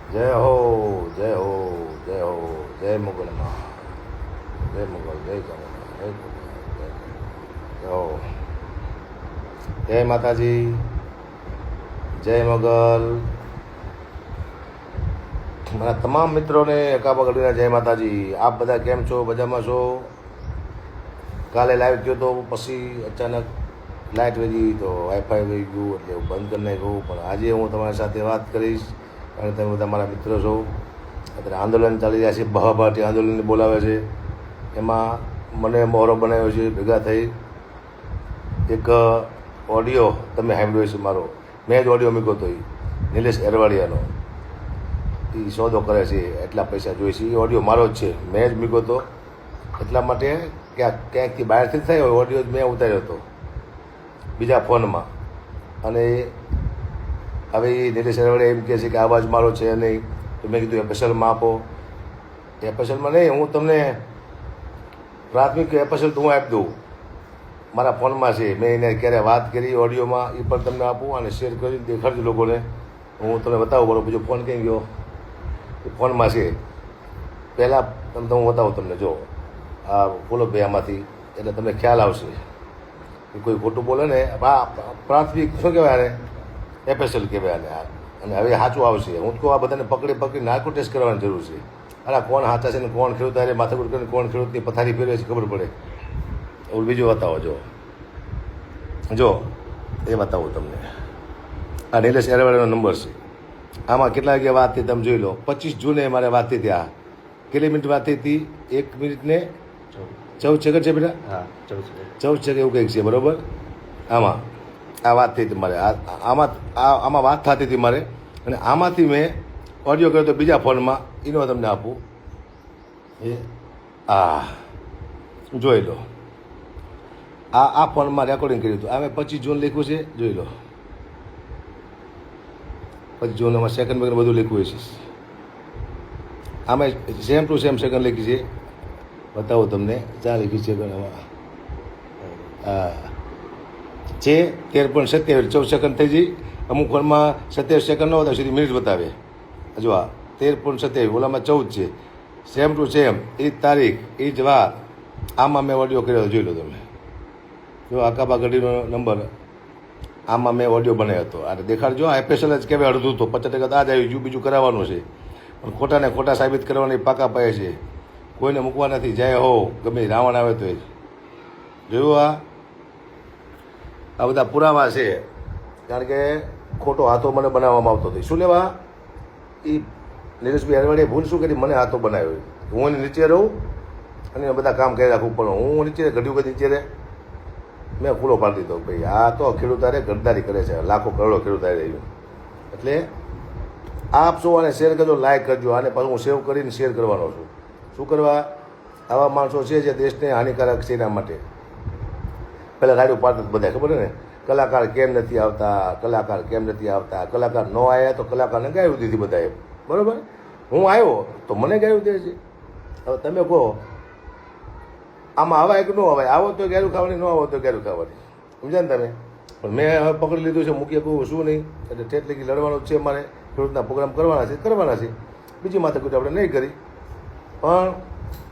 જય હો જય હો જય હો જય મુગલમાં જય મુગલ જય ચામુંડા જય ખોડિયાર, જય હો જય માતાજી જય મુગલ. મારા તમામ મિત્રોને એકાબગડીના જય માતાજી. આપ બધા કેમ છો? મજામાં છો? કાલે લાઈવ ગયો તો પછી અચાનક લાઇટ વહી તો વાઈફાઈ વહી ગયું એટલે હું બંધ કરી નાખ્યું. પણ આજે હું તમારી સાથે વાત કરીશ કારણ કે તમે બધા મારા મિત્રો છો. અત્યારે આંદોલન ચાલી રહ્યા છે, બહાબાટી આંદોલન બોલાવે છે. એમાં મને મોહરો બનાવ્યો છે ભેગા થઈ. એક ઓડિયો તમે સાંભળ્યો છે મારો, મેં જ ઓડિયો મૂક્યો હતો. નિલેશ એરવાડિયાનો એ સોદો કરે છે, એટલા પૈસા જોઈએ છે. એ ઓડિયો મારો જ છે, મેં જ મૂક્યો હતો. એટલા માટે ક્યાંકથી બહારથી થાય હોય ઓડિયો જ મેં ઉતાર્યો હતો બીજા ફોનમાં. અને હવે એ નિલેશ એરવાડિયા એમ કહે છે કે અવાજ મારો છે નહીં, તો મેં કીધું એફએસએલમાં આપો. એફએસએલમાં નહીં, હું તમને પ્રાથમિક એફએસએલ તો હું આપી દઉં, મારા ફોનમાં છે. મેં એને ક્યારે વાત કરી ઓડિયોમાં એ પણ તમને આપું અને શેર કરી દેખાડજો લોકોને. હું તમને બતાવું. બરોબર, બીજો ફોન ક્યાં ગયો? એ ફોનમાં છે. પહેલાં તમને હું બતાવું તમને. જો આ બોલો ભાઈ આમાંથી, એટલે તમને ખ્યાલ આવશે કે કોઈ ખોટું બોલે ને. પ્રાથમિક શું કહેવાય આને? એફએસએલ કહેવાય આને. અને હવે સાચું આવશે. હું તો આ બધાને પકડી નાર્કો ટેસ્ટ કરવાની જરૂર છે. અરે કોણ સાચા છે ને કોણ ખેડૂત અરે માથાકૂટ કરીને કોણ ખેડૂતની પથારી ફેરવે છે ખબર પડે. એવું બીજું બતાવો. જો એ બતાવું તમને. આ નિલેશ એરવાડિયાનો નંબર છે. આમાં કેટલા વાગ્યા વાત થઈ તમે જોઈ લો. 25 જૂને મારે વાત થઈ હતી. આ કેટલી મિનિટ વાત થઈ હતી? 1 મિનિટ ને 14 સેકન્ડ છે બેટા. હા, 14 સેકન્ડ એવું કંઈક છે. બરાબર. આમાં આ વાત થઈ હતી મારે. આમાં વાત થતી હતી મારે. અને આમાંથી મેં ઓડિયો કર્યો તો બીજા ફોનમાં. એનો તમને આપું. એ જોઈ લો. આ ફોનમાં રેકોર્ડિંગ કર્યું હતું. આ મેં 25 જૂન લખ્યું છે, જોઈ લો. 25 જૂન એમાં સેકન્ડ વગેરે બધું લખ્યું છે. આમાં સેમ ટુ સેમ સેકન્ડ લખી છે. બતાવો તમને. ચા લખી છે છે 13.27 14 સેકન્ડ થઈ જઈ. અમુક ફોનમાં 27 સેકન્ડ ન હોય સુધી મિનિટ બતાવે. જો આ 13.27, ઓલામાં 14 છે. સેમ ટુ સેમ, એ જ તારીખ, એ જ વાત. આમાં મેં ઓડિયો કર્યો, જોઈ લો તમે. જો આકાબા ગઢીનો નંબર, આમાં મેં ઓડિયો બનાવ્યો હતો. આ દેખાડજો. આ એફએસએલ જ કહેવાય અડધું તો 50% આ જ આવી ગયું, બીજું કરાવવાનું છે. પણ ખોટાને ખોટા સાબિત કરવાની પાકા પાય છે. કોઈને મૂકવા નથી. જય હો ગમે રાવણ આવે તો એ જ. જોયું? આ બધા પુરાવા છે. કારણ કે ખોટો હાથો મને બનાવવામાં આવતો હતો. શું લેવા? એ નિલેશભાઈ એરવાડિયાએ ભૂલ શું કરી? મને હાથો બનાવ્યો. હું એને નીચે રહું અને બધા કામ કરી રાખવું. પણ હું નીચે ઘડ્યું કે નીચે રહે, મેં ખુલ્લો પાડી દીધો. ભાઈ આ તો ખેડૂતારે ગરદારી કરે છે. લાખો કરોડો ખેડૂતારે રહ્યું. એટલે આપ છો અને શેર કરજો, લાઈક કરજો. આને પાછું હું સેવ કરીને શેર કરવાનો છું. શું કરવા? આવા માણસો છે જે દેશને હાનિકારક છે. એના માટે પહેલાં રાડ્યું પાડતા બધા, ખબર ને? કલાકાર કેમ નથી આવતા, કલાકાર કેમ નથી આવતા. કલાકાર ન આવ્યા તો કલાકારને ગાયું દીધી બધાએ. બરાબર. હું આવ્યો તો મને ગાયું દે છે. હવે તમે કહો આમાં હવાય કે ન હવાય? આવો તો ગેરું ખાવાની, ન આવો તો ગેરું ખાવાની. સમજ્યા ને તમે? પણ મેં હવે પકડી લીધું છે. મૂકીએ કહું શું નહીં. એટલે ઠેઠ લગી લડવાનું જ છે. મારે ખેડૂતના પ્રોગ્રામ કરવાના છે. બીજી માથાકૂટ આપણે નહીં કરી. પણ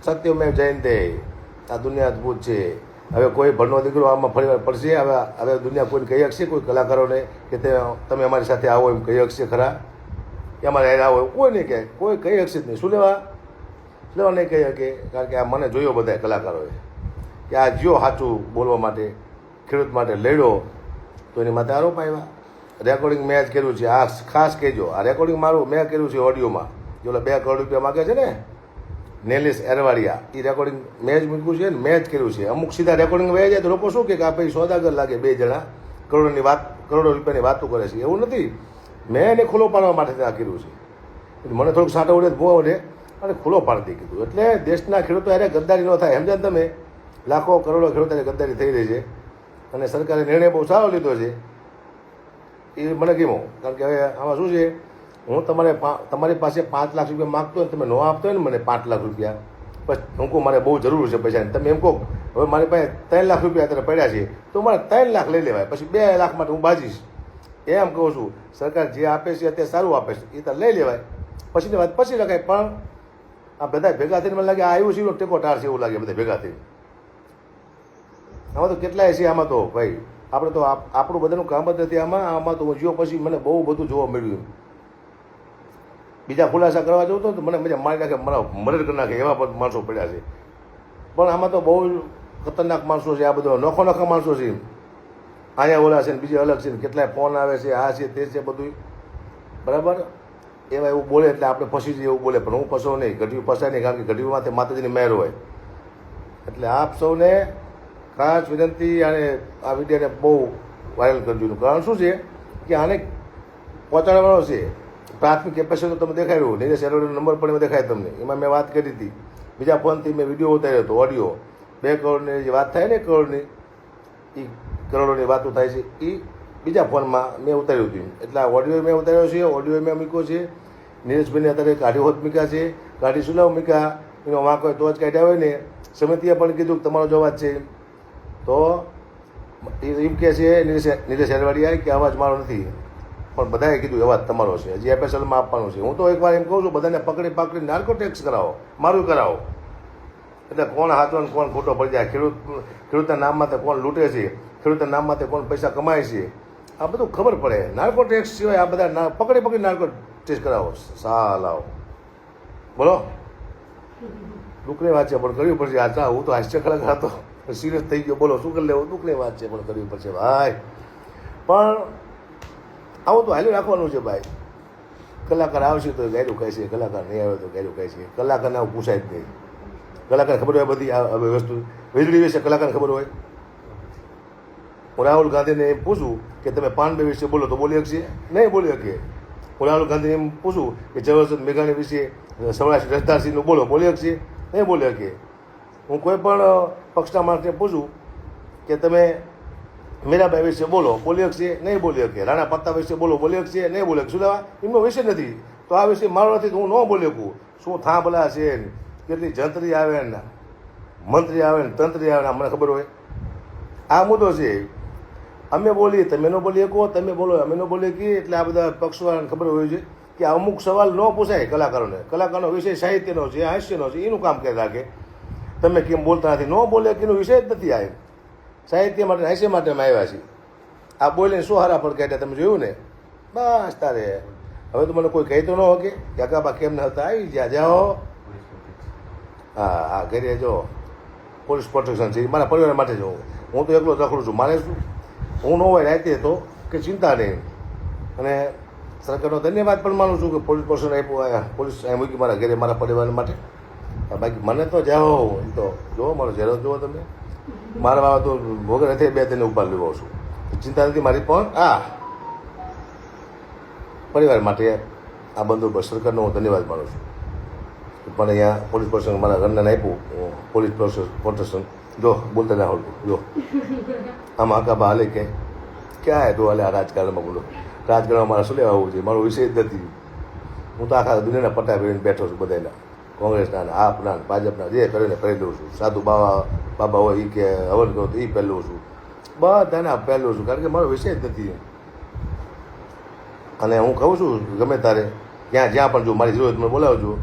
સત્યમેવ જયંતે. આ દુનિયા અદભુત છે. હવે કોઈ ભણનો દીકરો આમાં ફરી પડશે. હવે દુનિયા કોઈને કહી શકશે? કોઈ કલાકારોને કે તમે અમારી સાથે આવો એમ કહી શકશે ખરા? કે અમારે હેર આવો કોઈ નહીં કહે. કોઈ કહી શકશે જ નહીં. શું લેવા નહીં કહી શકે? કારણ કે આ મને જોયો બધા કલાકારોએ કે આ જ્યો સાચું બોલવા માટે, ખેડૂત માટે લડ્યો, તો એની માટે આરોપ આવ્યા. રેકોર્ડિંગ મેં જ કર્યું છે. આ ખાસ કહેજો, આ રેકોર્ડિંગ મારું મેં કર્યું છે ઓડિયોમાં. જો 2 કરોડ રૂપિયા માગે છે ને નિલેશ એરવાડિયા, એ રેકોર્ડિંગ મેં જ મૂક્યું છે ને મેં જ કર્યું છે. અમુક સીધા રેકોર્ડિંગ વહી જાય તો લોકો શું કે આ ભાઈ સોદાગર લાગે, 2 જણા કરોડો રૂપિયાની વાતો કરે છે. એવું નથી. મેં એને ખુલ્લો પાડવા માટે આ કર્યું છે. મને થોડુંક સાંટા ઉડે ભૂવા ઉડે અને ખુલ્લો પાડી કીધું. એટલે દેશના ખેડૂતો અરે ગદ્દારી ન થાય. સમજાય તમે? લાખો કરોડો ખેડૂતોને ગદ્દારી થઈ રહી છે. અને સરકારે નિર્ણય બહુ સારો લીધો છે. એ મને ગમ્યો. કારણ કે હવે આમાં શું છે, હું તમારી પાસે 5 લાખ રૂપિયા માગતો હોય, તમે ન આપતો હોય ને મને 5 લાખ રૂપિયા, બસ હું કહું મારે બહુ જરૂર છે પૈસાની. તમે એમ કહો હવે મારી પાસે 3 લાખ રૂપિયા અત્યારે પડ્યા છે, તો મારે 3 લાખ લઈ લેવાય. પછી 2 લાખ માટે હું બાજીશ. એમ કહું છું. સરકાર જે આપે છે અત્યારે સારું આપે છે, એ તો લઈ લેવાય. પછીની વાત પછી લખાય. પણ આ બધા ભેગા થઈને મને લાગે આ આવ્યું છે એનો ટેકો ટાર છે એવું લાગે બધા ભેગા થઈને. આમાં તો કેટલાય છે આમાં તો ભાઈ, આપણે તો આપણું બધાનું કામ જ નથી આમાં તો જીવો પછી મને બહુ બધું જોવા મળ્યું. બીજા ખુલાસા કરવા જવું તો મને મજા મારી નાખે, મને મદદ કરી નાખે એવા પણ માણસો પડ્યા છે. પણ આમાં તો બહુ ખતરનાક માણસો છે, આ બધો નોખા માણસો છે. અહીંયા ઓલા છે ને બીજે અલગ છે ને કેટલાય ફોન આવે છે, આ છે તે છે બધું બરાબર. એવા એવું બોલે એટલે આપણે ફસી જઈએ એવું બોલે, પણ હું ફસો નહીં, ઘડિયું ફસાય નહીં, કારણ કે ઘડિયુંમાંથી માતાજીની મહેર હોય. એટલે આપ સૌને ખાસ વિનંતી, અને આ વિડીયોને બહુ વાયરલ કરજો. કારણ શું છે કે આને પહોંચાડવાનો છે. પ્રાથમિક કેપેસિટી તો તમે દેખાડ્યું, નીરજ એરવડીનો નંબર પણ એમાં દેખાય તમને. એમાં મેં વાત કરી હતી, બીજા ફોનથી મેં વિડીયો ઉતાર્યો હતો, ઓડિયો. 2 કરોડની જે વાત થાય ને, કરોડની એ કરોડોની વાતો થાય છે, એ બીજા ફોનમાં મેં ઉતાર્યું હતું. એટલે આ ઓડિયો મેં ઉતાર્યો છે, ઓડિયો મેં મૂક્યો છે. નીરજભાઈને અત્યારે કાઢી હોત મૂક્યા છે, કાઢી સુલાવ મૂક્યા, એનો વાંક હોય તો જ કાઢ્યા હોય ને. સમિતિએ પણ કીધું કે તમારો જો અવાજ છે, તો એમ કહે છે નીરજ એરવાડિયા કે અવાજ મારો નથી, પણ બધાએ કીધું અવાજ તમારો છે, હજી એફએસએલમાં આપવાનું છે. હું તો એકવાર એમ કહું છું, બધાને પકડી નાર્કો ટેક્સ કરાવો, મારું કરાવો. એટલે કોણ હાથો ને કોણ ખોટો પડી જાય, ખેડૂતના નામમાં તો કોણ લૂંટે છે, ખેડૂતના નામમાં તો કોણ પૈસા કમાય છે, આ બધું ખબર પડે. નાર્કો ટેક્સ સિવાય આ બધા પકડી નાર્કો ટેક્સ કરાવો. સાલાવ બોલો, દુઃખની વાત છે પણ કરવી પડશે. આ હું તો હાસ્ય કલાકાર હતો, સિરિયસ થઈ ગયો. બોલો શું કરી લેવું, દુઃખની વાત છે પણ કરવી પડશે ભાઈ. પણ આવું તો હાલ્યું રાખવાનું છે ભાઈ. કલાકાર આવશે તો ગાયરું કહે છે, કલાકાર નહીં આવે તો ગાયરું કહે છે. કલાકારને આવું પૂછાય જ નહીં. કલાકાર ખબર હોય બધી આ વસ્તુ, વીજળી વિશે કલાકાર ખબર હોય. હું રાહુલ ગાંધીને એમ પૂછું કે તમે પાનબે વિશે બોલો તો બોલી શકશે? નહીં બોલી શકીએ. હું રાહુલ ગાંધીને એમ પૂછું કે ઝવેરચંદ મેઘાણી વિશે, સૌરાષ્ટ્ર રસદારસિંહનું બોલો, બોલી શકશે? નહીં બોલી શકીએ. હું કોઈ પણ પક્ષના માણસને પૂછું કે તમે મીરાબાઈ વિશે બોલો, બોલી શકશે? નહીં બોલી શકીએ. રાણા પ્રતાપ વિશે બોલો, બોલી શકશે? નહીં બોલી શકશે. શું લેવા? એમનો વિષય નથી, તો આ વિષય મારો નથી, તો હું ન બોલી શકું. શું થાંભલા છે, કેટલી જંત્રી આવે ને, મંત્રી આવે ને, તંત્રી આવે ને, મને ખબર હોય. આ મુદ્દો છે. અમે બોલીએ તમે ન બોલી શકો, તમે બોલો અમે ન બોલી શકીએ. એટલે આ બધા પક્ષવાળાને ખબર હોય છે કે અમુક સવાલ ન પૂછાય કલાકારોને. કલાકારનો વિષય સાહિત્યનો છે, હાસ્યનો છે, એનું કામ કરી રાખે. તમે કેમ બોલતા નથી, ન બોલે કે એનો વિષય જ નથી. આ સાહિત્ય માટે, હાસ્ય માટે અમે આવ્યા છીએ. આ બોલીને શું હારા પર કાઢ્યા તમે જોયું ને, બસ તારે. હવે તો મને કોઈ કહેતો ન હોય કે કાકાબા કેમ ન હતા, આવી જ્યાં જાઓ. હા હા, ઘરે જો પોલીસ પ્રોટેક્શન છે, મારા પરિવાર માટે જ. હું તો એકલો રખડું છું. મારે શું, હું ન હોય રાતે તો કે ચિંતા નહીં. અને સરકારનો ધન્યવાદ પણ માનું છું કે પોલીસ પ્રોટેક્શન આપ્યું, પોલીસ અહીં મૂકી મારા ઘરે, મારા પરિવાર માટે. બાકી મને તો જાઓ એમ તો જુઓ, મારો ચહેરો જુઓ તમે. મારા બાબા તો વગર નથી 2 દિન ઉપાડ લેવો છું, ચિંતા નથી મારી. પણ આ પરિવાર માટે આ બંદોબસ્ત સરકારનો હું ધન્યવાદ માનું છું. પણ અહીંયા પોલીસ પ્રોટેક્શન મારા ઘરને આપ્યું, પોલીસ પ્રોટેક્શન. જો બોલતા ના હોતું, જો આમાં હકાબા હાલે કે ક્યાં તો હાલે આ રાજકારણમાં. બોલો રાજકારણમાં મારે શું લેવા આવવું છે, મારો વિષય જ નથી. હું તો આખા દુનિયાના પટ્ટા પહેરીને બેઠો છું, બધાના, કોંગ્રેસના, આપના, ભાજપના, જે કરીને પહેરી લઉં છું. સાધુ બાબા હોય એ કે હવન કરો તો એ પહેલું છું, બધાના પહેલું છું, કારણ કે મારો વિષય જ નથી. અને હું કહું છું ગમે તારે જ્યાં પણ જો મારી જરૂરત મને બોલાવજો.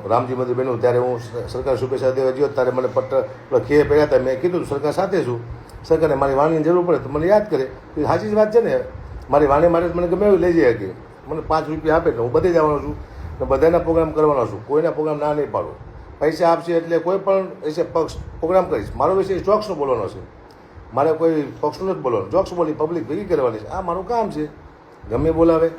રામજી મંદિર બન્યું ત્યારે હું સરકાર શુભેચ્છા દેવા ગયો, ત્યારે મને પટ્ટા ખીએ પહેર્યા હતા. મેં કીધું સરકાર સાથે છું, સરકારને મારી વાણીની જરૂર પડે તો મને યાદ કરે. એ સાચી જ વાત છે ને. મારી વાણી માટે મને ગમે એવું લઈ જાય કે મને 5 રૂપિયા આપે એટલે હું બધે જવાનો છું ને બધાના પ્રોગ્રામ કરવાનો છું. કોઈના પ્રોગ્રામ ના નહીં પાડું. પૈસા આપશે એટલે કોઈ પણ વિશે પક્ષ પ્રોગ્રામ કરીશ. મારો વિષય જોક્સનો બોલવાનો છે, મારે કોઈ પક્ષનું નથી બોલવાનું. જોક્સ બોલી પબ્લિક ભેગી કરવાની છે, આ મારું કામ છે. ગમે બોલાવે.